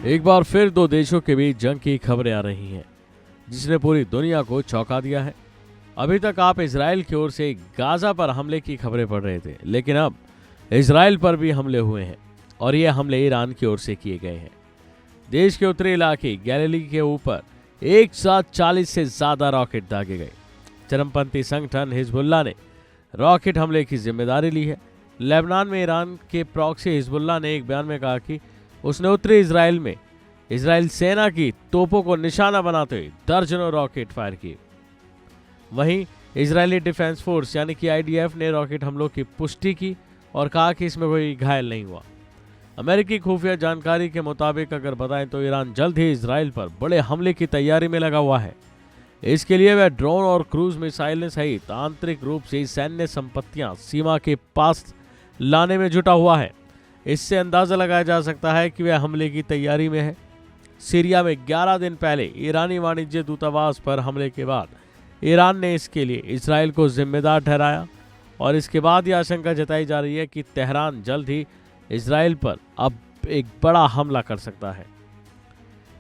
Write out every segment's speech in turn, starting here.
एक बार फिर दो देशों के बीच जंग की खबरें आ रही हैं, जिसने पूरी दुनिया को चौंका दिया है। अभी तक आप इजराइल की ओर से गाजा पर हमले की खबरें पढ़ रहे थे, लेकिन अब इजराइल पर भी हमले हुए हैं और ये हमले ईरान की ओर से किए गए हैं। देश के उत्तरी इलाके गैलिली के ऊपर एक साथ 40 से ज्यादा रॉकेट दागे गए। चरमपंथी संगठन हिजबुल्लाह ने रॉकेट हमले की जिम्मेदारी ली है। लेबनान में ईरान के प्रॉक्सी हिजबुल्लाह ने एक बयान में कहा कि उसने उत्तरी इजराइल में इजराइल सेना की तोपों को निशाना बनाते हुए दर्जनों रॉकेट फायर किए। वहीं इजरायली डिफेंस फोर्स यानी कि आईडीएफ ने रॉकेट हमलों की पुष्टि की और कहा कि इसमें कोई घायल नहीं हुआ। अमेरिकी खुफिया जानकारी के मुताबिक अगर बताएं तो ईरान जल्द ही इजराइल पर बड़े हमले की तैयारी में लगा हुआ है। इसके लिए वह ड्रोन और क्रूज मिसाइलें सहित आंतरिक रूप से सैन्य संपत्तियां सीमा के पास लाने में जुटा हुआ है। इससे अंदाजा लगाया जा सकता है कि वह हमले की तैयारी में है। सीरिया में 11 दिन पहले ईरानी वाणिज्य दूतावास पर हमले के बाद ईरान ने इसके लिए इजराइल को जिम्मेदार ठहराया और इसके बाद यह आशंका जताई जा रही है कि तेहरान जल्द ही इजराइल पर अब एक बड़ा हमला कर सकता है।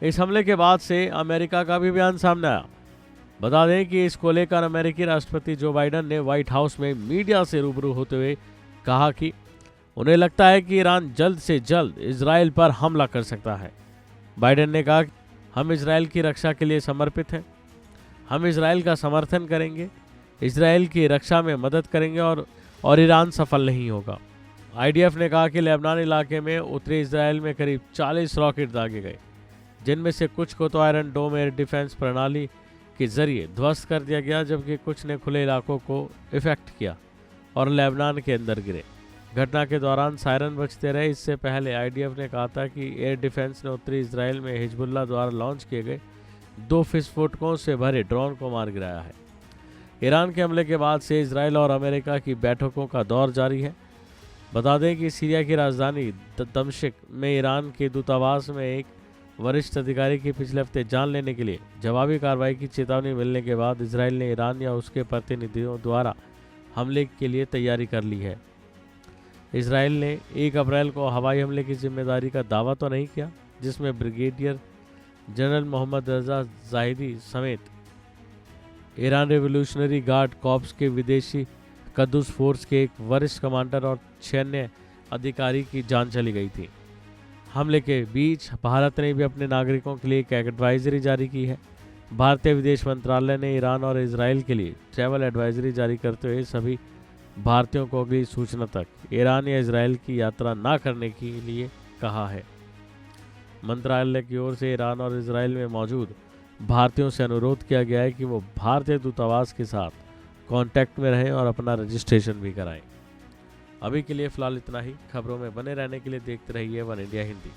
इस हमले के बाद से अमेरिका का भी बयान सामने आया। बता दें कि इसको लेकर अमेरिकी राष्ट्रपति जो बाइडन ने व्हाइट हाउस में मीडिया से रूबरू होते हुए कहा कि उन्हें लगता है कि ईरान जल्द से जल्द इजराइल पर हमला कर सकता है। बाइडन ने कहा कि हम इजराइल की रक्षा के लिए समर्पित हैं, हम इजराइल का समर्थन करेंगे, इजराइल की रक्षा में मदद करेंगे और ईरान सफल नहीं होगा। आईडीएफ ने कहा कि लेबनान इलाके में उत्तरी इजराइल में करीब 40 रॉकेट दागे गए, जिनमें से कुछ को तो आयरन डोम एयर डिफेंस प्रणाली के जरिए ध्वस्त कर दिया गया, जबकि कुछ ने खुले इलाकों को इफेक्ट किया और लेबनान के अंदर गिरे। घटना के दौरान सायरन बजते रहे। इससे पहले आईडीएफ ने कहा था कि एयर डिफेंस ने उत्तरी इजराइल में हिजबुल्लाह द्वारा लॉन्च किए गए 2 विस्फोटकों से भरे ड्रोन को मार गिराया है। ईरान के हमले के बाद से इजराइल और अमेरिका की बैठकों का दौर जारी है। बता दें कि सीरिया की राजधानी दमिश्क में ईरान के दूतावास में एक वरिष्ठ अधिकारी की पिछले हफ्ते जान लेने के लिए जवाबी कार्रवाई की चेतावनी मिलने के बाद इजराइल ने ईरान या उसके प्रतिनिधियों द्वारा हमले के लिए तैयारी कर ली है। इजराइल ने 1 अप्रैल को हवाई हमले की जिम्मेदारी का दावा तो नहीं किया, जिसमें ब्रिगेडियर जनरल मोहम्मद रजा जाहिदी समेत ईरान रेवोल्यूशनरी गार्ड कॉर्प्स के विदेशी कद्दूस फोर्स के एक वरिष्ठ कमांडर और सैन्य अधिकारी की जान चली गई थी। हमले के बीच भारत ने भी अपने नागरिकों के लिए एक एडवाइजरी जारी की है। भारतीय विदेश मंत्रालय ने ईरान और इजराइल के लिए ट्रैवल एडवाइजरी जारी करते हुए सभी भारतीयों को अगली सूचना तक ईरान या इजराइल की यात्रा न करने के लिए कहा है। मंत्रालय की ओर से ईरान और इजराइल में मौजूद भारतीयों से अनुरोध किया गया है कि वो भारतीय दूतावास के साथ कांटेक्ट में रहें और अपना रजिस्ट्रेशन भी कराएं। अभी के लिए फ़िलहाल इतना ही। खबरों में बने रहने के लिए देखते रहिए वन इंडिया हिंदी।